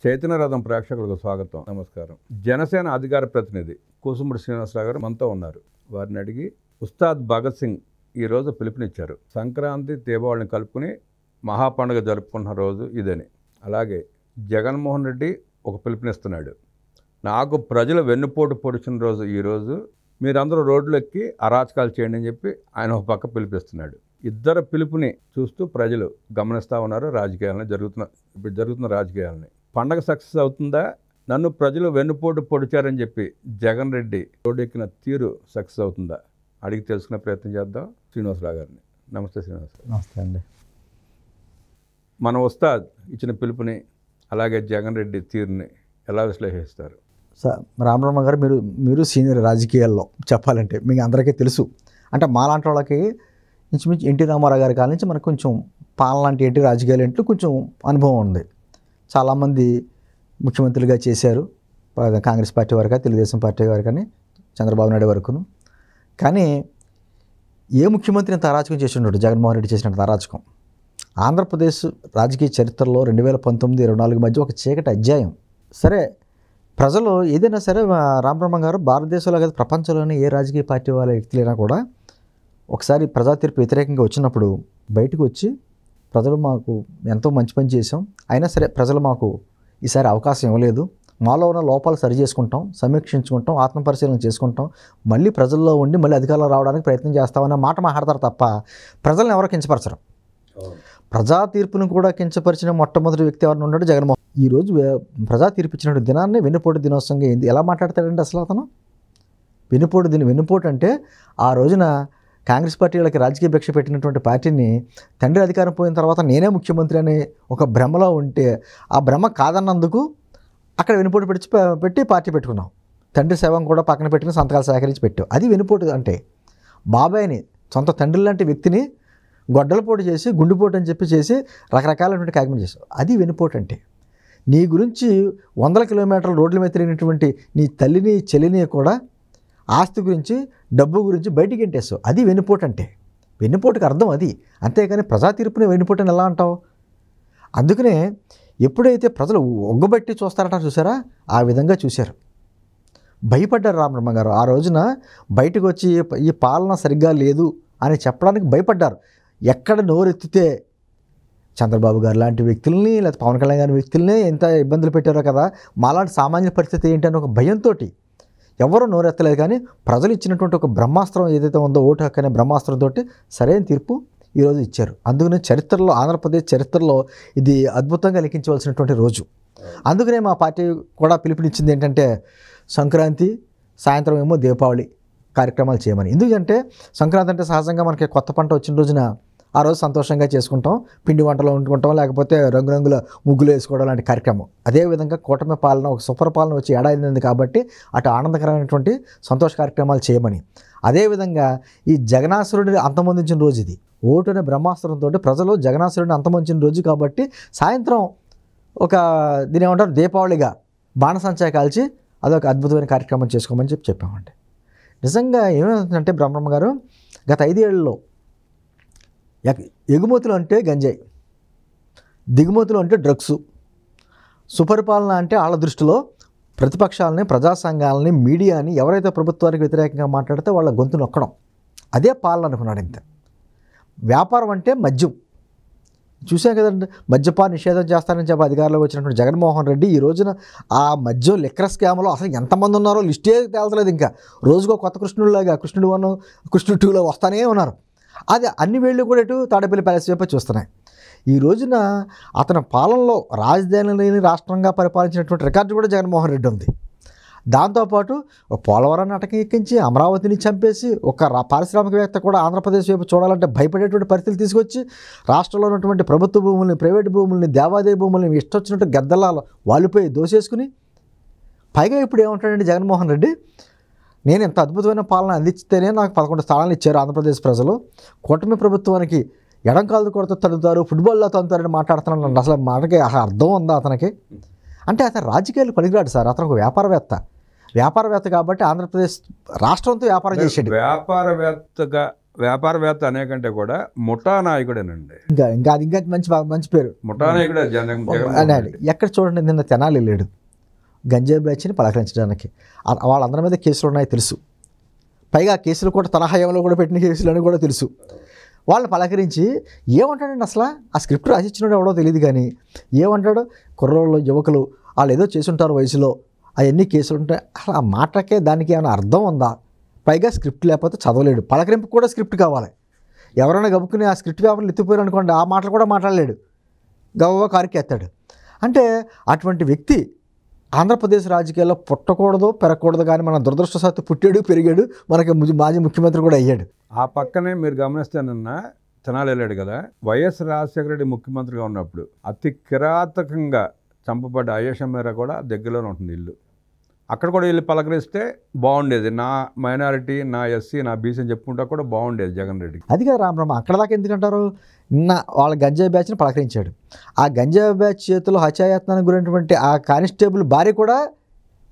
చైతన్య రథం ప్రేక్షకులకు స్వాగతం, నమస్కారం. జనసేన అధికార ప్రతినిధి కూసుంబడి శ్రీనివాసరావు గారు మనతో ఉన్నారు. వారిని అడిగి ఉస్తాద్ భగత్ సింగ్ ఈరోజు పిలుపునిచ్చారు. సంక్రాంతి దీపావళిని కలుపుకుని మహాపండుగ జరుపుకున్న రోజు ఇదని. అలాగే జగన్మోహన్ రెడ్డి ఒక పిలుపునిస్తున్నాడు. నాకు ప్రజలు వెన్నుపోటు పొడిచిన రోజు ఈరోజు, మీరందరూ రోడ్లు ఎక్కి అరాచకాలు చేయండి అని చెప్పి ఆయన ఒక పక్క పిలిపిస్తున్నాడు. ఇద్దరు పిలుపుని చూస్తూ ప్రజలు గమనిస్తూ ఉన్నారు రాజకీయాలని, ఇప్పుడు జరుగుతున్న రాజకీయాలని. పండగ సక్సెస్ అవుతుందా? నన్ను ప్రజలు వెన్నుపోటు పొడిచారని చెప్పి జగన్ రెడ్డి రోడ్డెక్కిన తీరు సక్సెస్ అవుతుందా అడిగి తెలుసుకునే ప్రయత్నం చేద్దాం శ్రీనివాసరావు గారిని. నమస్తే శ్రీనివాస. నమస్తే అండి. మన ఉస్తాద్ ఇచ్చిన పిలుపుని అలాగే జగన్ రెడ్డి తీరుని ఎలా విశ్లేషిస్తారు? సార్ రామరామ గారు, మీరు సీనియర్ రాజకీయాల్లో చెప్పాలంటే మీకు అందరికీ తెలుసు. అంటే మాలాంటి వాళ్ళకి ఇంచుమించు ఎన్టీ రామారావు గారి కాలం నుంచి మనకు కొంచెం పాలన లాంటి ఏంటి రాజకీయాలు ఏంటో కొంచెం అనుభవం ఉంది. చాలామంది ముఖ్యమంత్రులుగా చేశారు, కాంగ్రెస్ పార్టీ వరకు, తెలుగుదేశం పార్టీ వరకు, కానీ చంద్రబాబు నాయుడు వరకును. కానీ ఏ ముఖ్యమంత్రి ఇంత అరాచకం చేసి ఉన్నాడు? జగన్మోహన్ రెడ్డి చేసినట్టు అరాచకం ఆంధ్రప్రదేశ్ రాజకీయ చరిత్రలో 2019-24 మధ్య ఒక చీకటి అధ్యాయం. సరే, ప్రజలు ఏదైనా సరే రామబ్రహ్మ గారు, భారతదేశంలో కాదు ప్రపంచంలోనే ఏ రాజకీయ పార్టీ వాళ్ళ వ్యక్తులైనా కూడా ఒకసారి ప్రజా తీర్పు వ్యతిరేకంగా వచ్చినప్పుడు బయటకు వచ్చి ప్రజలు మాకు ఎంతో మంచి పని చేసాం, అయినా సరే ప్రజలు మాకు ఈసారి అవకాశం ఇవ్వలేదు, మాలో ఉన్న లోపాలు సరి చేసుకుంటాం, సమీక్షించుకుంటాం, ఆత్మపరిశీలన చేసుకుంటాం, మళ్ళీ ప్రజల్లో ఉండి మళ్ళీ అధికారంలో రావడానికి ప్రయత్నం చేస్తామన్న మాట మాట్లాడతారు తప్ప ప్రజలను ఎవరో కించపరచరు. ప్రజా తీర్పును కూడా కించపరిచిన మొట్టమొదటి వ్యక్తి ఎవరిని ఉన్నాడు? జగన్మోహన్. ఈరోజు ప్రజా తీర్పు ఇచ్చినట్టు దినాన్ని వెన్నుపోటు దినోత్సవంగా ఎలా మాట్లాడతాడండి అసలు అతను? వెన్నుపోటు అంటే ఆ రోజున కాంగ్రెస్ పార్టీ వాళ్ళకి రాజకీయ భిక్ష పెట్టినటువంటి పార్టీని తండ్రి అధికారం పోయిన తర్వాత నేనే ముఖ్యమంత్రి అనే ఒక భ్రమలో ఉంటే ఆ భ్రమ కాదన్నందుకు అక్కడ వెన్నుపోటు పెట్టి పార్టీ పెట్టుకున్నాం. తండ్రి శవం కూడా పక్కన పెట్టుకుని సంతకాలు సేకరించి పెట్టావు. అది వెన్నుపోటు అంటే. బాబాయిని, సొంత తండ్రి లాంటి వ్యక్తిని గొడ్డలపోటు చేసి, గుండెపోటు అని చెప్పి చేసి రకరకాలైనటువంటి కామెంట్ చేసావు. అది వెన్నుపోటు అంటే. నీ గురించి 100 కిలోమీటర్ల రోడ్ల మీద తిరిగినటువంటి నీ తల్లిని, చెల్లిని కూడా ఆస్తి గురించి, డబ్బు గురించి బయటికి ఎంటేస్తావు. అది వెన్నుపోటు అంటే. వెన్నుపోటుకి అర్థం అది. అంతేకాని ప్రజా తీర్పుని వెన్నుపోటుని ఎలా అంటావు? అందుకనే ఎప్పుడైతే ప్రజలు ఒగ్గబట్టి చూస్తారట చూసారా, ఆ విధంగా చూశారు. భయపడ్డారు రామబ్రహ్మ గారు. ఆ రోజున బయటకు వచ్చి ఈ పాలన సరిగ్గా లేదు అని చెప్పడానికి భయపడ్డారు. ఎక్కడ నోరెత్తితే చంద్రబాబు గారు లాంటి వ్యక్తుల్ని, లేదా పవన్ కళ్యాణ్ గారి వ్యక్తుల్ని ఎంత ఇబ్బందులు పెట్టారో కదా, మాలాంటి సామాన్య పరిస్థితి ఏంటని ఒక భయంతో ఎవరూ నోరెత్తలేదు. కానీ ప్రజలు ఇచ్చినటువంటి ఒక బ్రహ్మాస్త్రం ఏదైతే ఉందో, ఓటు హక్కు అనే బ్రహ్మాస్త్రంతో సరైన తీర్పు ఈరోజు ఇచ్చారు. అందుకనే చరిత్రలో, ఆంధ్రప్రదేశ్ చరిత్రలో ఇది అద్భుతంగా లిఖించవలసినటువంటి రోజు. అందుకనే మా పార్టీ కూడా పిలుపునిచ్చింది ఏంటంటే సంక్రాంతి సాయంత్రం ఏమో దీపావళి కార్యక్రమాలు చేయమని. ఎందుకంటే సంక్రాంతి అంటే సహజంగా మనకి కొత్త పంట వచ్చిన రోజున ఆ రోజు సంతోషంగా చేసుకుంటాం, పిండి వంటలు వండుకుంటాం, లేకపోతే రంగురంగుల ముగ్గులు వేసుకోవడం లాంటి కార్యక్రమం. అదేవిధంగా కూటమి పాలన, ఒక సుపరిపాలన వచ్చి ఏడాది కాబట్టి అటు ఆనందకరమైనటువంటి సంతోష కార్యక్రమాలు చేయమని. అదేవిధంగా ఈ జగనాసురుడిని అంతమొందించిన రోజు ఇది. ఓటు అనే బ్రహ్మాస్త్రంతో ప్రజలు జగనాసురుడిని అంతమొందించిన రోజు కాబట్టి సాయంత్రం ఒక దీని ఏమంటారు, దీపావళిగా బాణసంచా కాల్చి అదొక అద్భుతమైన కార్యక్రమం చేసుకోమని చెప్పామండి. నిజంగా ఏమవుతుందంటే బ్రహ్మమ్మ గారు, గత 5 ఏళ్లలో ఎగుమతులు అంటే గంజాయి, దిగుమతులు అంటే డ్రగ్స్, సుపరిపాలన అంటే వాళ్ళ దృష్టిలో ప్రతిపక్షాలని, ప్రజా సంఘాలని, మీడియాని ఎవరైతే ప్రభుత్వానికి వ్యతిరేకంగా మాట్లాడితే వాళ్ళ గొంతు నొక్కడం, అదే పాలన అనుకున్నాడు. ఇంత వ్యాపారం అంటే మద్యం. చూసాం కదండి, మద్యపాన నిషేధం చేస్తానని చెప్పి అధికారంలోకి వచ్చినటువంటి జగన్మోహన్ రెడ్డి ఈ రోజున ఆ మద్యం లిక్కర్ స్కామ్లో అసలు ఎంతమంది ఉన్నారో లిస్టే తేల్చలేదు. ఇంకా రోజుకో కొత్త కృష్ణుడిలాగా కృష్ణుడు 1, కృష్ణుడు 2లో వస్తానే ఉన్నారు. అది అన్ని వేళ్ళు కూడా ఇటు తాడేపల్లి ప్యాలెస్ వైపు చూస్తున్నాయి. ఈ రోజున అతని పాలనలో రాజధాని లేని రాష్ట్రంగా పరిపాలించినటువంటి రికార్డు కూడా జగన్మోహన్ రెడ్డి ఉంది. దాంతోపాటు పోలవరాన్ని అటకెక్కించి అమరావతిని చంపేసి ఒక పారిశ్రామికవేత్త కూడా ఆంధ్రప్రదేశ్ వైపు చూడాలంటే భయపడేటువంటి పరిస్థితులు తీసుకొచ్చి రాష్ట్రంలో ఉన్నటువంటి ప్రభుత్వ భూముల్ని, ప్రైవేటు భూముల్ని, దేవాదాయ భూముల్ని ఇష్టొచ్చినట్టు గద్దలాలు వాలిపోయి దోసేసుకుని, పైగా ఇప్పుడు ఏమంటాడండి జగన్మోహన్ రెడ్డి, నేను ఇంత అద్భుతమైన పాలన అందిస్తేనే నాకు 11 స్థానాలు ఇచ్చారు ఆంధ్రప్రదేశ్ ప్రజలు, కూటమి ప్రభుత్వానికి ఎడంకాలు కొరత తడుతారు, ఫుట్బాల్లో తంతారని మాట్లాడుతున్నాను. అసలు మాటకి అర్థం ఉందా అతనికి? అంటే అతను రాజకీయాలు పనికిరాడు సార్. అతను ఒక వ్యాపారవేత్త కాబట్టి ఆంధ్రప్రదేశ్ రాష్ట్రంతో వ్యాపారం చేసాడు. వ్యాపారవేత్తగా వ్యాపారవేత్త అనేకంటే కూడా ముఠా నాయకుడేనండి. ఇంకా అది ఇంకా మంచి పేరు ముఠా నాయకుడే అన్నాడు. ఎక్కడ చూడండి, నిన్న తెనాలి వెళ్ళాడు గంజాయి బ్యాచ్ని పలకరించడానికి. వాళ్ళందరి మీద కేసులు ఉన్నాయి తెలుసు, పైగా కేసులు కూడా తన హయాంలో కూడా పెట్టిన కేసులు అని కూడా తెలుసు. వాళ్ళని పలకరించి ఏమంటాడండి అసలు? ఆ స్క్రిప్ట్ రాసిచ్చినాడు ఎవడో తెలియదు, కానీ ఏమంటాడు, కుర్రోళ్ళు యువకులు వాళ్ళు ఏదో చేసుంటారు వయసులో, అవన్నీ కేసులు ఉంటాయి. అసలు ఆ మాటకే దానికి ఏమైనా అర్థం ఉందా? పైగా స్క్రిప్ట్ లేకపోతే చదవలేడు, పలకరింపు కూడా స్క్రిప్ట్ కావాలి. ఎవరైనా గబుక్కుని ఆ స్క్రిప్ట్ పేపర్లు ఎత్తిపోయారు అనుకోండి, ఆ మాటలు కూడా మాట్లాడలేడు, గవ్వ కారుకి ఎత్తాడు. అంటే అటువంటి వ్యక్తి ఆంధ్రప్రదేశ్ రాజకీయాల్లో పుట్టకూడదు పెరగకూడదు, కానీ మన దురదృష్టవశాత్తు పుట్టాడు పెరిగాడు, మనకి మాజీ ముఖ్యమంత్రి కూడా అయ్యాడు. ఆ పక్కనే మీరు గమనిస్తే నిన్న తెనాలి వెళ్ళాడు కదా, వైఎస్ రాజశేఖర రెడ్డి ముఖ్యమంత్రిగా ఉన్నప్పుడు అతి కిరాతకంగా చంపబడ్డ అయేషా మీరా కూడా దగ్గరలోనే ఉంటుంది ఇల్లు. అక్కడ కూడా వెళ్ళి పలకరిస్తే బాగుండేది, నా మైనారిటీ, నా ఎస్సీ, నా బీసీ అని చెప్పుకుంటా కూడా బాగుండేది జగన్ రెడ్డి. అది కదా రామరామ, అక్కడ దాకా ఎందుకంటారు? నిన్న వాళ్ళ గంజాయి బ్యాచ్ని పలకరించాడు. ఆ గంజాయి బ్యాచ్ చేతిలో హత్యాయత్నానికి గురైనటువంటి ఆ కానిస్టేబుల్ భార్య కూడా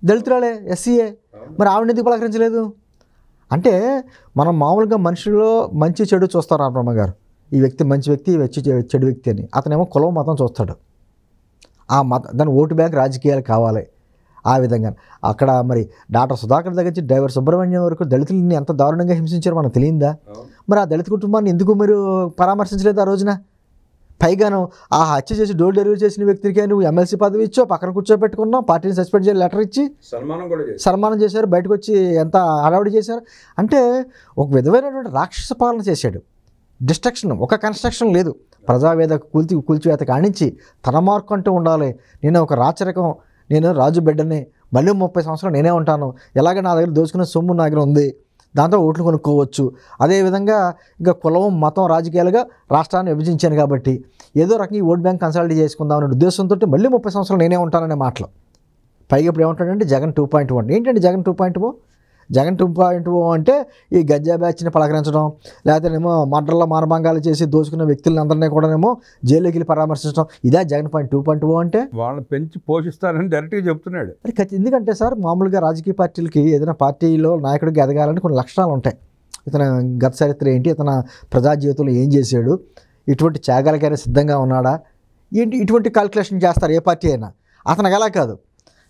దళితురాలే, ఎస్సీఏ. మరి ఆవిడ ఎందుకు పలకరించలేదు? అంటే మనం మామూలుగా మనుషుల్లో మంచి చెడు చూస్తారు రామబ్రహ్మ గారు. ఈ వ్యక్తి మంచి వ్యక్తి, ఈ వ్యక్తి చెడు వ్యక్తి అని. అతనేమో కులం మతం చూస్తాడు. ఆ దాని ఓటు బ్యాంక్ రాజకీయాలు కావాలి. ఆ విధంగా అక్కడ మరి డాక్టర్ సుధాకర్ దగ్గర నుంచి డ్రైవర్ సుబ్రహ్మణ్యం వరకు దళితులని ఎంత దారుణంగా హింసించారో మనకు తెలియదా? మరి ఆ దళిత కుటుంబాన్ని ఎందుకు మీరు పరామర్శించలేదు ఆ రోజున? పైగాను ఆ హత్య చేసి డోర్ డెలివరీ చేసిన వ్యక్తికి నువ్వు ఎమ్మెల్సీ పదవి ఇచ్చో, పక్కన కూర్చోబెట్టుకున్నావు, పార్టీని సస్పెండ్ చేసి లెటర్ ఇచ్చి సన్మానం చేశారు, బయటకు వచ్చి ఎంత హడావుడి చేశారు. అంటే ఒక విధమైనటువంటి రాక్షస పాలన చేశాడు. డిస్ట్రక్షన్, ఒక కన్స్ట్రక్షన్ లేదు. ప్రజావేద కూల్చివేత కానించి తన మార్కు అంటూ ఉండాలి. నేను ఒక రాచరికం, నేను రాజు బిడ్డని, మళ్ళీ 30 సంవత్సరాలు నేనే ఉంటాను, ఎలాగ నా దగ్గర దోచుకునే సొమ్ము నా దగ్గర ఉంది, దాంతో ఓట్లు కొనుక్కోవచ్చు. అదేవిధంగా ఇంకా కులం మతం రాజకీయాలుగా రాష్ట్రాన్ని విభజించాను కాబట్టి ఏదో రకంగా ఈ ఓట్ బ్యాంక్ కన్సల్ట్ చేసుకుందాం అనే ఉద్దేశంతో మళ్ళీ 30 సంవత్సరాలు నేనే ఉంటాననే మాటలు. పైగా ఇప్పుడు ఏమంటాడంటే జగన్ 2.1. ఏంటంటే జగన్ 2.0? జగన్ 2.0 అంటే ఈ గంజా బ్యాచ్ని పలకరించడం, లేకపోతేనేమో మర్డర్ల మానభంగాలు చేసి దోచుకున్న వ్యక్తులందరినీ కూడానేమో జైలుకి వెళ్ళి పరామర్శించడం, ఇదే జగన్ 2.0 అంటే. వాళ్ళని పెంచి పోషిస్తారని డైరెక్ట్గా చెప్తున్నాడు. ఎందుకంటే సార్, మామూలుగా రాజకీయ పార్టీలకి ఏదైనా పార్టీలో నాయకుడికి ఎదగాలని కొన్ని లక్షణాలు ఉంటాయి. ఇతను గత చరిత్ర ఏంటి, ఇతను ప్రజా జీవితంలో ఏం చేశాడు, ఇటువంటి త్యాగాలకైనా సిద్ధంగా ఉన్నాడా ఏంటి, ఇటువంటి కాల్కులేషన్ చేస్తారు ఏ పార్టీ అయినా. అతనికి అలా కాదు.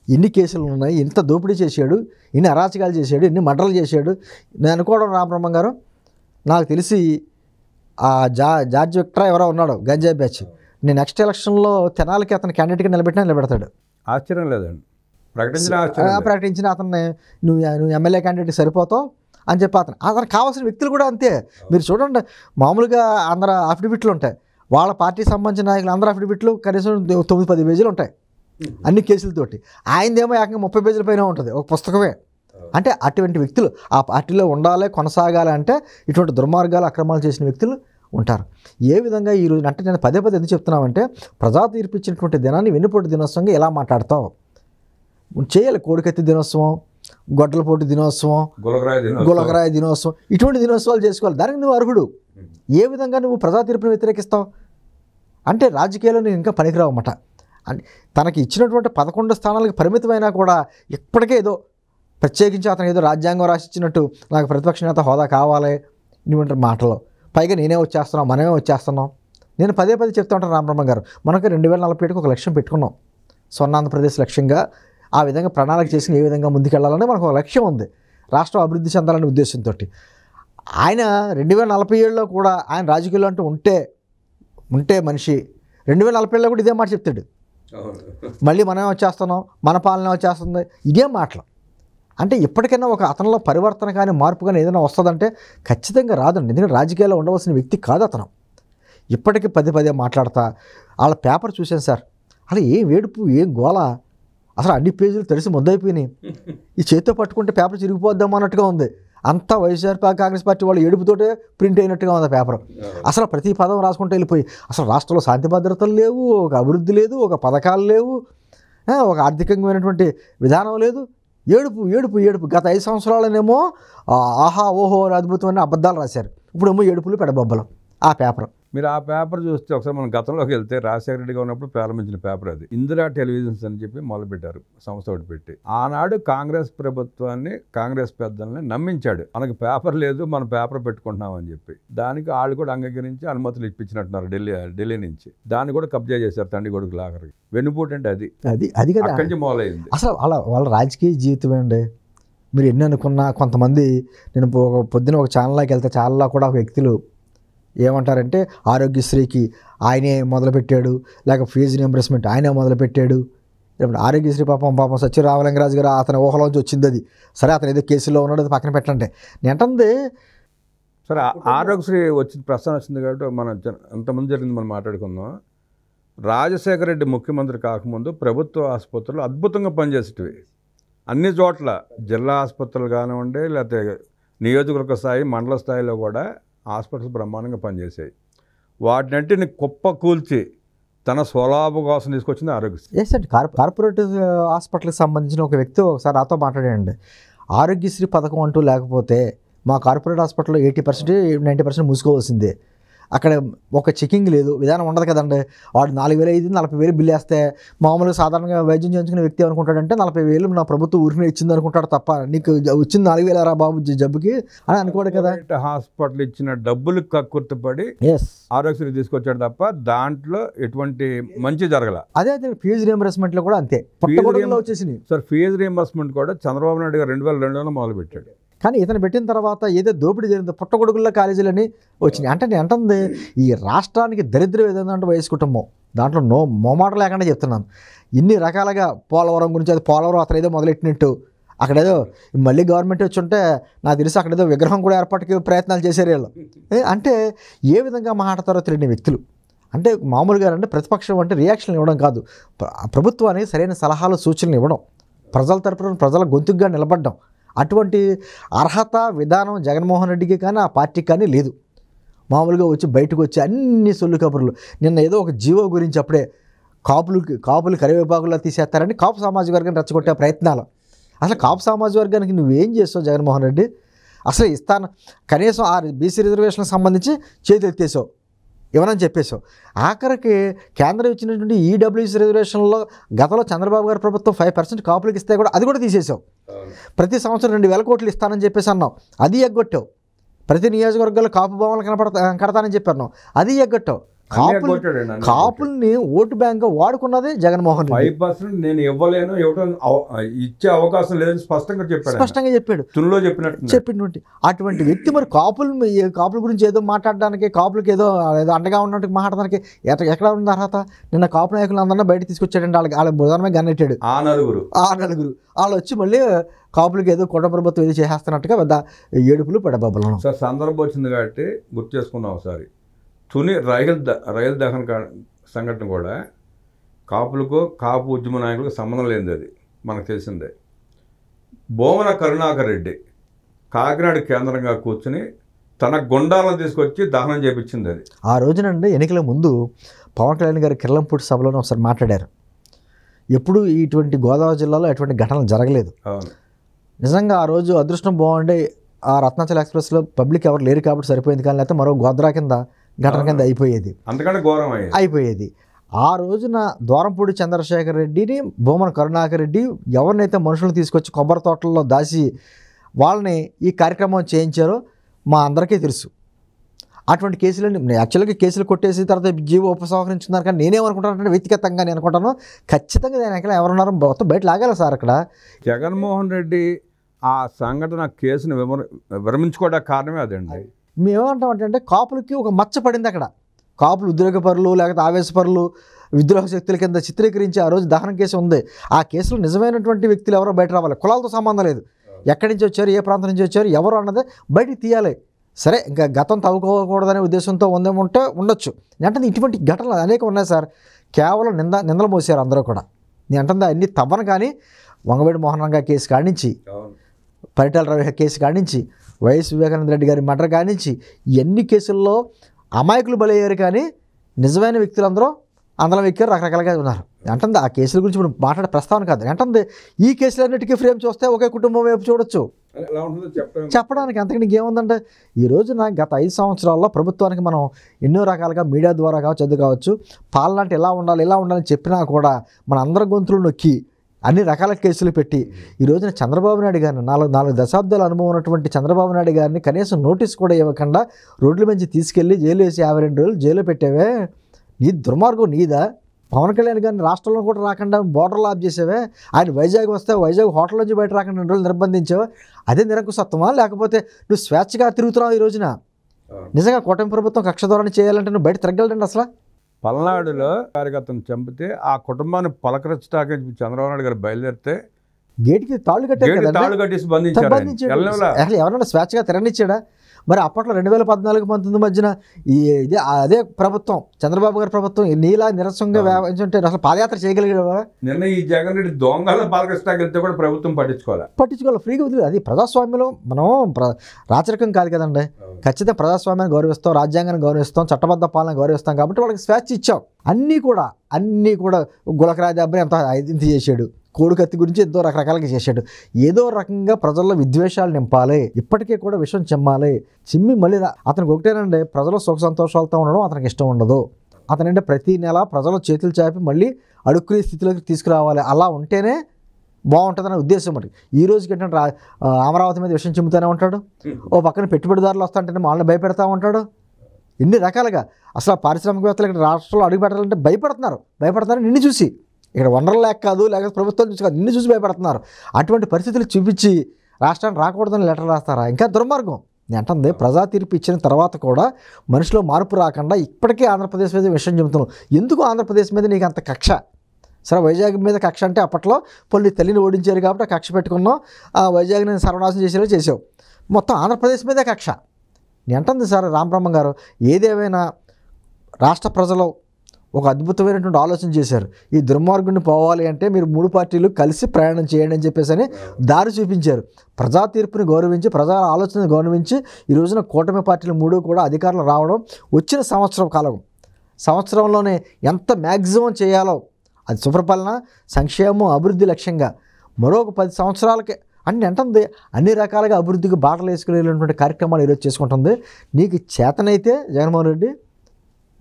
ఎన్ని కేసులు ఉన్నాయి, ఎంత దోపిడీ చేశాడు, ఎన్ని అరాచకాలు చేశాడు, ఎన్ని మర్డర్లు చేశాడు. నేను అనుకోవడం రామబ్రహ్మ గారు, నాకు తెలిసి ఆ జార్జ్ విక్టరా ఎవరో ఉన్నాడు గంజాయి బ్యాచ్, నేను నెక్స్ట్ ఎలక్షన్లో తెనాలికి అతను క్యాండిడేట్గా నిలబెడతాడు. ఆశ్చర్యం లేదండి, ప్రకటించిన అతన్ని నువ్వు ఎమ్మెల్యే క్యాండిడేట్ సరిపోతావు అని చెప్పి అతనికి కావాల్సిన వ్యక్తులు కూడా అంతే. మీరు చూడండి, మామూలుగా అందరూ అఫిడవిట్లు ఉంటాయి, వాళ్ళ పార్టీకి సంబంధించిన నాయకులు అందరూ అఫిడవిట్లు కనీసం 9-10 పేజీలు ఉంటాయి అన్ని కేసులతోటి. ఆయనదేమో ఏకంగా 30 పేజీల పైన ఉంటుంది ఒక పుస్తకమే. అంటే అటువంటి వ్యక్తులు ఆ పార్టీలో ఉండాలి, కొనసాగాలి అంటే ఇటువంటి దుర్మార్గాలు అక్రమాలు చేసిన వ్యక్తులు ఉంటారు. ఏ విధంగా ఈరోజు అంటే నేను పదే ఎందుకు చెప్తున్నామంటే, ప్రజా తీర్పు ఇచ్చినటువంటి దినాన్ని వెన్నుపోటు దినోత్సవంగా ఎలా మాట్లాడతావు? చేయాలి. కోడికత్తి దినోత్సవం, గొడ్డలపోటు దినోత్సవం, గులకరాయి దినోత్సవం, ఇటువంటి దినోత్సవాలు చేసుకోవాలి. దానికి నువ్వు అర్హుడు. ఏ విధంగా నువ్వు ప్రజా తీర్పును వ్యతిరేకిస్తావు అంటే రాజకీయాల్లో నువ్వు ఇంకా పనికిరావు అన్నమాట. తనకి ఇచ్చినటువంటి 11 స్థానాలకు పరిమితమైనా కూడా ఇప్పటికే ఏదో ప్రత్యేకించి అతను ఏదో రాజ్యాంగం రాసిచ్చినట్టు నాకు ప్రతిపక్ష నేత హోదా కావాలి ఇటువంటి మాటలు. పైగా నేనే వచ్చేస్తున్నాం, మనమే వచ్చేస్తున్నాం. నేను పదే చెప్తూ ఉంటాను రామబ్రహ్మ గారు, మనకు 2047కి ఒక లక్ష్యం పెట్టుకున్నాం, స్వర్ణాంధ్రప్రదేశ్ లక్ష్యంగా. ఆ విధంగా ప్రణాళిక చేసి ఏ విధంగా ముందుకెళ్లాలని మనకు ఒక లక్ష్యం ఉంది, రాష్ట్రం అభివృద్ధి చెందాలనే ఉద్దేశంతో. ఆయన 2047లో కూడా ఆయన రాజకీయాలు అంటూ ఉంటే మనిషి 2047లో కూడా ఇదే మాట చెప్తాడు, మళ్ళీ మనమే వచ్చేస్తున్నాం, మన పాలన వచ్చేస్తుంది, ఇదే మాటలు. అంటే ఇప్పటికైనా ఒక అతనిలో పరివర్తన కానీ మార్పు కానీ ఏదైనా వస్తుందంటే ఖచ్చితంగా రాదండి. ఎందుకంటే రాజకీయాల్లో ఉండవలసిన వ్యక్తి కాదు అతను. ఇప్పటికీ పదే మాట్లాడతా వాళ్ళ పేపర్ చూశాను సార్, అలా ఏం వేడుపు, ఏం గోల, అసలు అన్ని పేజీలు తడిసి ముద్దయిపోయినాయి. ఈ చేతితో పట్టుకుంటే పేపర్ చిరిగిపోద్దాం అన్నట్టుగా ఉంది. అంతా వైఎస్ఆర్ కాంగ్రెస్ పార్టీ వాళ్ళు ఏడుపుతోటే ప్రింట్ అయినట్టుగా ఉంది పేపర్. అసలు ప్రతి పదం రాసుకుంటూ వెళ్ళిపోయి, అసలు రాష్ట్రంలో శాంతి భద్రతలు లేవు, ఒక అభివృద్ధి లేదు, ఒక పథకాలు లేవు, ఒక ఆర్థికంగామైనటువంటి విధానం లేదు. ఏడుపు. గత 5 సంవత్సరాలనేమో ఆహా ఓహో అద్భుతమైన అబద్ధాలు రాశారు, ఇప్పుడేమో ఏడుపులు పెడబొబ్బలు ఆ పేపర్. మీరు ఆ పేపర్ చూస్తే ఒకసారి మనం గతంలోకి వెళ్తే రాజశేఖర రెడ్డిగా ఉన్నప్పుడు ప్రారంభించిన పేపర్ అది. ఇందిరా టెలివిజన్స్ అని చెప్పి మొదలుపెట్టారు, సంస్థ ఒకటి పెట్టి. ఆనాడు కాంగ్రెస్ ప్రభుత్వాన్ని, కాంగ్రెస్ పెద్దల్ని నమ్మించాడు, మనకు పేపర్ లేదు, మనం పేపర్ పెట్టుకుంటున్నాం అని చెప్పి. దానికి వాళ్ళు కూడా అంగీకరించి అనుమతులు ఇప్పించినట్టున్నారు ఢిల్లీ నుంచి. దాన్ని కూడా కబ్జా చేశారు తండ్రి కొడుకు ఆఖరికి. వెన్నుపోటు అంటే అది అది కదా అక్కడి నుంచి మొదలైంది. అసలు వాళ్ళ రాజకీయ జీవితం అండి. మీరు ఎన్ని అనుకున్నా కొంతమంది, నేను పొద్దున ఒక ఛానల్లోకి వెళ్తే ఛానల్లో కూడా ఒక వ్యక్తులు ఏమంటారంటే ఆరోగ్యశ్రీకి ఆయనే మొదలుపెట్టాడు, లేక ఫీజు రియంబర్స్మెంట్ ఆయనే మొదలుపెట్టాడు. ఆరోగ్యశ్రీ పాపం సత్య రామలింగరాజు గారు అతని ఊహలోంచి వచ్చింది అది. సరే అతను ఏదో కేసులో ఉన్నాడు, అది పక్కన పెట్టండి. నేంటుంది సరే ఆరోగ్యశ్రీ వచ్చింది, ప్రశ్న వచ్చింది కాబట్టి మనం అంతమంది జరిగింది మనం మాట్లాడుకుందాం. రాజశేఖర రెడ్డి ముఖ్యమంత్రి కాకముందు ప్రభుత్వ ఆసుపత్రులు అద్భుతంగా పనిచేసేటివి. అన్ని చోట్ల జిల్లా ఆసుపత్రులు కానివ్వండి, లేకపోతే నియోజకవర్గ స్థాయి, మండల స్థాయిలో కూడా హాస్పిటల్స్ బ్రహ్మాండంగా పనిచేసాయి. వాటినంటిని కుప్ప కూల్చి తన స్వలాభం కోసం తీసుకొచ్చింది ఆరోగ్యశ్రీ. ఎస్ అండి. కార్పొరేట్ హాస్పిటల్కి సంబంధించిన ఒక వ్యక్తి ఒకసారి నాతో మాట్లాడాడండి. ఆరోగ్యశ్రీ పథకం అంటూ లేకపోతే మా కార్పొరేట్ హాస్పిటల్లో 80% 90% మూసుకోవాల్సిందే. అక్కడ ఒక చెకింగ్ లేదు, విధానం ఉండదు కదండి. వాడు 4,000 అయింది, 40,000 బిల్లు వేస్తే మామూలుగా సాధారణంగా వైద్యం చేయించుకునే వ్యక్తి అనుకుంటాడంటే 40,000 నా ప్రభుత్వం ఊరిని ఇచ్చింది అనుకుంటాడు తప్ప, నీకు వచ్చింది 4,000 రా బాబు జబ్బుకి అని అనుకోడు కదా. హాస్పిటల్ ఇచ్చిన డబ్బులు కక్కుర్తిపడి ఆరోగ్యశ్రీ తీసుకొచ్చాడు తప్ప దాంట్లో ఎటువంటి మంచి జరగల. అదే ఫీజు రియంబర్స్మెంట్లో కూడా అంతే వచ్చేసింది సార్. ఫీజు రియంబర్స్మెంట్ కూడా చంద్రబాబు నాయుడు గారు 2002లో మొదలు పెట్టాడు. కానీ ఇతను పెట్టిన తర్వాత ఏదో దోపిడీ జరిగింది, పుట్టగొడుగుల్లో కాలేజీలని వచ్చినాయి. అంటే నేను అంటుంది ఈ రాష్ట్రానికి దరిద్రం ఏదైనా అంటే వయసు కుటుంబం, దాంట్లో మోమాట లేకుండా చెప్తున్నాను. ఇన్ని రకాలుగా పోలవరం గురించి, అది పోలవరం అతను ఏదో మొదలెట్టినట్టు, అక్కడేదో మళ్ళీ గవర్నమెంట్ వచ్చి ఉంటే నాకు తెలిసి అక్కడేదో విగ్రహం కూడా ఏర్పాటుకి ప్రయత్నాలు చేశారు వీళ్ళు. అంటే ఏ విధంగా మాట్లాడతారో తెలియని వ్యక్తులు. అంటే మామూలుగా అంటే ప్రతిపక్షం అంటే రియాక్షన్ ఇవ్వడం కాదు, ప్రభుత్వానికి సరైన సలహాలు సూచనలు ఇవ్వడం, ప్రజల తరపున ప్రజల గొంతుగా నిలబడడం, అటువంటి అర్హత విధానం జగన్మోహన్ రెడ్డికి కానీ ఆ పార్టీకి కానీ లేదు. మామూలుగా వచ్చి బయటకు వచ్చి అన్ని సొల్లు కబుర్లు. నిన్న ఏదో ఒక జీవో గురించి అప్పుడే కాపులు కరివేపాకుల్లో తీసేస్తారని కాపు సామాజిక వర్గాన్ని రెచ్చగొట్టే ప్రయత్నాలు. అసలు కాపు సామాజిక వర్గానికి నువ్వేం చేస్తావు జగన్మోహన్ రెడ్డి? అసలు ఇస్తాను కనీసం ఆ బీసీ రిజర్వేషన్కి సంబంధించి చేతులు ఎత్తేసావు, ఇవ్వనని చెప్పేసావు. ఆఖరికి కేంద్రం ఇచ్చినటువంటి ఈడబ్ల్యూసీ రిజర్వేషన్లో గతంలో చంద్రబాబు గారి ప్రభుత్వం 5% కాపులకు ఇస్తే కూడా అది కూడా తీసేసావు. ప్రతి సంవత్సరం 2,000 కోట్లు ఇస్తానని చెప్పేసి అన్నావు, అది ఎగ్గొట్టావు. ప్రతి నియోజకవర్గాల్లో కాపు భవనాలు కడతానని చెప్పాను, అది ఎగ్గొట్టావు. కాపుల్ని ఓటు బ్యాంక్ వాడుకున్నదే జగన్మోహన్ రెడ్డి. 5% నేను ఇవ్వలేను, ఇచ్చే అవకాశం లేదని స్పష్టంగా చెప్పాడు. తునిలో చెప్పినటువంటి అటువంటి వ్యక్తి మరి కాపుల గురించి ఏదో మాట్లాడడానికి, కాపులకి ఏదో అండగా ఉన్నట్టు మాట్లాడడానికి ఎక్కడ ఉంది అర్హత? నిన్న కాపు నాయకులు అందరినీ బయట తీసుకొచ్చాడంటే వాళ్ళ బుధనమే గన్నెట్టాడు. ఆ నలుగురు వాళ్ళు వచ్చి మళ్ళీ కాపులకి ఏదో కొట్ట ప్రభుత్వం ఏదో చేసేస్తున్నట్టుగా పెద్ద ఏడుపులు పెడబబ్బలు. సార్ సందర్భం వచ్చింది కాబట్టి గుర్తు చేసుకున్నాం ఒకసారి. తుని రైలు దహన సంఘటన కూడా కాపు ఉద్యమ నాయకులకు సంబంధం లేనిది, అది మనకు తెలిసిందే. బోమన కరుణాకర్ రెడ్డి కాకినాడ కేంద్రంగా కూర్చుని తన గుండాలను తీసుకొచ్చి దహనం చేపించింది అది. ఆ రోజునండి ఎన్నికల ముందు పవన్ కళ్యాణ్ గారు కిర్లంపూడి సభలోనే ఒకసారి మాట్లాడారు. ఎప్పుడు ఇటువంటి గోదావరి జిల్లాలో ఎటువంటి ఘటనలు జరగలేదు. నిజంగా ఆ రోజు అదృష్టం బాగుండే ఆ రత్నాచల్ ఎక్స్ప్రెస్లో పబ్లిక్ ఎవరు లేరు కాబట్టి సరిపోయింది, కానీ లేకపోతే మరో గోద్రా కింద ఘటన కింద అయిపోయేది, అంతకంటే ఘోరం అయిపోయేది. ఆ రోజున ద్వారంపూడి చంద్రశేఖర్ రెడ్డిని, బొమ్మన కరుణాకర్ రెడ్డి ఎవరినైతే మనుషులు తీసుకొచ్చి కొబ్బరి తోటల్లో దాచి వాళ్ళని ఈ కార్యక్రమం చేయించారో మా అందరికీ తెలుసు. అటువంటి కేసులని యాక్చువల్గా కేసులు కొట్టేసి తర్వాత జీవో ఉపసంహరించుకున్నారు. కానీ నేనేమనుకుంటానంటే వ్యక్తిగతంగా నేను అనుకుంటాను ఖచ్చితంగా దాని ఎక్కడ ఎవరున్నారో మొత్తం బయట లాగాలి సార్. అక్కడ జగన్మోహన్ రెడ్డి ఆ సంఘటన కేసును విరమించుకోవడానికి కారణమే అదండి. మేమేమంటామంటే కాపులకి ఒక మచ్చ పడింది అక్కడ. కాపులు ఉద్రేకపరులు లేకపోతే ఆవేశపరులు విద్రోహ శక్తుల కింద చిత్రీకరించి ఆ రోజు దహనం కేసు ఉంది. ఆ కేసులో నిజమైనటువంటి వ్యక్తులు ఎవరో బయట రావాలి. కులాలతో సంబంధం లేదు, ఎక్కడి నుంచి వచ్చారు, ఏ ప్రాంతం నుంచి వచ్చారు, ఎవరు అన్నది బయటికి తీయాలి. సరే ఇంకా గతం తవ్వుకోకూడదనే ఉద్దేశంతో ఉంటే ఉండొచ్చు. నేను అంటే ఇటువంటి ఘటనలు అనేక ఉన్నాయి సార్. కేవలం నిందలు మోసారు అందరూ కూడా. నేను అంటే అన్ని తవ్వను. కానీ వంగవేడి మోహన్ రంగా కేసు కానించి, పరిటాల రవి కేసు కానించి, వైఎస్ వివేకానంద రెడ్డి గారి మర్డర్ కానించి, ఎన్ని కేసుల్లో అమాయకులు బలయ్యారు. కానీ నిజమైన వ్యక్తులందరూ అందరం ఎక్కారు, రకరకాలుగా ఉన్నారు. అంటుంది ఆ కేసుల గురించి ఇప్పుడు మాట్లాడే ప్రస్తావన కాదు. అంటుంది ఈ కేసులన్నిటికీ ఫ్రేమ్ చూస్తే ఒకే కుటుంబం వైపు చూడొచ్చు ఎలా ఉంటుందో చెప్పడానికి. అంతకని ఇంకేముందంటే ఈ రోజున గత 5 సంవత్సరాల్లో ప్రభుత్వానికి మనం ఎన్నో రకాలుగా మీడియా ద్వారా కావచ్చు అది కావచ్చు పాలన అంటే ఇలా ఉండాలని చెప్పినా కూడా మన అందరి గొంతులు నొక్కి అన్ని రకాల కేసులు పెట్టి ఈ రోజున చంద్రబాబు నాయుడు గారిని నాలుగు దశాబ్దాల అనుభవం ఉన్నటువంటి చంద్రబాబు నాయుడు గారిని కనీసం నోటీస్ కూడా ఇవ్వకుండా రోడ్ల నుంచి తీసుకెళ్ళి జైలు వేసి 52 రోజులు జైలు పెట్టావే. నీ దుర్మార్గం నీదా? పవన్ కళ్యాణ్ గారిని రాష్ట్రంలో కూడా రాకుండా బోర్డర్లో ఆఫ్ చేసావే. ఆయన వైజాగ్ వస్తే వైజాగ్ హోటల్ నుంచి బయట రాకుండా 2 రోజులు నిర్బంధించావా? అదే నిరంకుశత్వమా? లేకపోతే నువ్వు స్వేచ్ఛగా తిరుగుతున్నావు ఈ రోజున? నిజంగా కూటమి ప్రభుత్వం కక్ష ధోరణి చేయాలంటే నువ్వు బయట తిరగలండి అసలు. పల్నాడులో కార్యకర్తను చంపితే ఆ కుటుంబాన్ని పలకరించడానికి చంద్రబాబు నాయుడు గారు బయలుదేరితే గేట్కి తాళ్ళు కట్టారు, తాళ్ళు కట్టేసి బంధించాడు. అసలు ఎవరైనా స్వేచ్ఛగా తిరగనిచ్చాడా? మరి అప్పట్లో 2014-19 మధ్యన అదే ప్రభుత్వం చంద్రబాబు గారి ప్రభుత్వం నీలా నిరసంగా వ్యవహరించుంటే అసలు పాదయాత్ర చేయగలిగేవా? నిన్న ఈ జగన్ రెడ్డి దొంగల పలకరించడానికి వెళ్తే కూడా ప్రభుత్వం పట్టించుకోవాలి. ఫ్రీగా వదిలేదు. అది ప్రజాస్వామ్యంలో మనం రాచరికం కాదు కదండి. ఖచ్చితంగా ప్రజాస్వామ్యాన్ని గౌరవిస్తాం, రాజ్యాంగాన్ని గౌరవిస్తాం, చట్టబద్ధ పాలన గౌరవిస్తాం కాబట్టి వాళ్ళకి స్వేచ్ఛ ఇచ్చాం. అన్నీ కూడా గులకరాజు అబ్బాయి ఇంత చేశాడు, కోడికత్తి గురించి ఎంతో రకరకాలుగా చేశాడు. ఏదో రకంగా ప్రజల్లో విద్వేషాలు నింపాలి, ఇప్పటికే కూడా విషయం చిమ్మి మళ్ళీ అతనికి ఒకటేనండి, ప్రజలు సుఖ సంతోషాలతో ఉండడం అతనికి ఇష్టం ఉండదు. అతనంటే ప్రతి నెల ప్రజలు చేతులు చాపి మళ్ళీ అడుక్కునే స్థితిలోకి తీసుకురావాలి. అలా ఉంటేనే బాగుంటుందనే ఉద్దేశం. మరి ఈ రోజుకి ఏంటంటే అమరావతి మీద విషయం చిమ్ముతూనే ఉంటాడు, ఓ పక్కన పెట్టుబడిదారులు వస్తుంటే వాళ్ళని భయపెడతా ఉంటాడు. ఎన్ని రకాలుగా అసలు పారిశ్రామికవేత్తలు ఇక్కడ రాష్ట్రంలో అడుగు పెట్టాలంటే భయపడుతున్నారు నిన్ను చూసి. ఇక్కడ వనరులు లేక కాదు, లేకపోతే ప్రభుత్వం చూసి కాదు, నిన్ను చూసి భయపడుతున్నారు. అటువంటి పరిస్థితులు చూపించి రాష్ట్రాన్ని రాకూడదని లెటర్ రాస్తారా? ఇంకా దుర్మార్గం. నేను అంటుంది ప్రజా తీర్పు ఇచ్చిన తర్వాత కూడా మనిషిలో మార్పు రాకుండా ఇప్పటికే ఆంధ్రప్రదేశ్ మీద విషయం చెబుతున్నావు. ఎందుకు ఆంధ్రప్రదేశ్ మీద నీకు అంత కక్ష? సరే వైజాగ్ మీద కక్ష అంటే అప్పట్లో పొల్లి తల్లిని ఓడించారు కాబట్టి ఆ కక్ష పెట్టుకున్నావు, ఆ వైజాగ్ని సర్వనాశనం చేసేలా చేసావు. మొత్తం ఆంధ్రప్రదేశ్ మీదే కక్ష. నేను అంటుంది సార్ రామబ్రహ్మం గారు, ఏదేమైనా రాష్ట్ర ప్రజలు ఒక అద్భుతమైనటువంటి ఆలోచన చేశారు. ఈ దుర్మార్గుడిని పోవాలి అంటే మీరు 3 పార్టీలు కలిసి ప్రయాణం చేయండి అని చెప్పేసి దారి చూపించారు. ప్రజా తీర్పుని గౌరవించి, ప్రజా ఆలోచనని గౌరవించి ఈ రోజున కూటమి పార్టీలు 3 కూడా అధికారులు రావడం, వచ్చిన సంవత్సరంలోనే ఎంత మ్యాక్సిమం చేయాలో అది సుప్రపాలన, సంక్షేమం, అభివృద్ధి లక్ష్యంగా మరొక 10 సంవత్సరాలకి అన్ని రకాలుగా అభివృద్ధికి బాటలు వేసుకునేటువంటి కార్యక్రమాలు ఈరోజు చేసుకుంటుంది. నీకు చేతనైతే జగన్మోహన్ రెడ్డి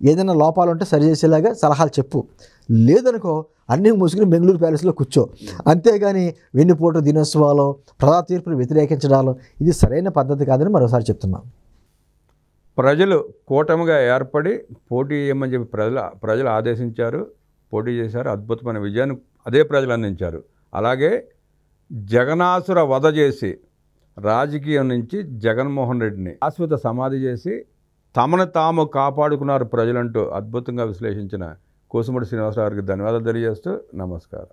ఏదైనా లోపాలు ఉంటే సరిచేసేలాగా సలహాలు చెప్పు, లేదనుకో అన్నీ మూసుకుని బెంగళూరు ప్యాలెస్లో కూర్చో. అంతేగాని వెన్నుపోటు దినోత్సవాలు, ప్రజా తీర్పును వ్యతిరేకించడాలు ఇది సరైన పద్ధతి కాదని మరోసారి చెప్తున్నాం. ప్రజలు కూటమిగా ఏర్పడి పోటీ చేయమని చెప్పి ప్రజలు ఆదేశించారు, పోటీ చేశారు, అద్భుతమైన విజయాన్ని అదే ప్రజలు అందించారు. అలాగే జగనాసుర వధ చేసి రాజకీయం నుంచి జగన్మోహన్ రెడ్డిని శాశ్వత సమాధి చేసి తమను తాము కాపాడుకున్నారు ప్రజలంటూ అద్భుతంగా విశ్లేషించిన కోసుమూడి శ్రీనివాసరావు గారికి ధన్యవాదాలు తెలియజేస్తూ నమస్కారం.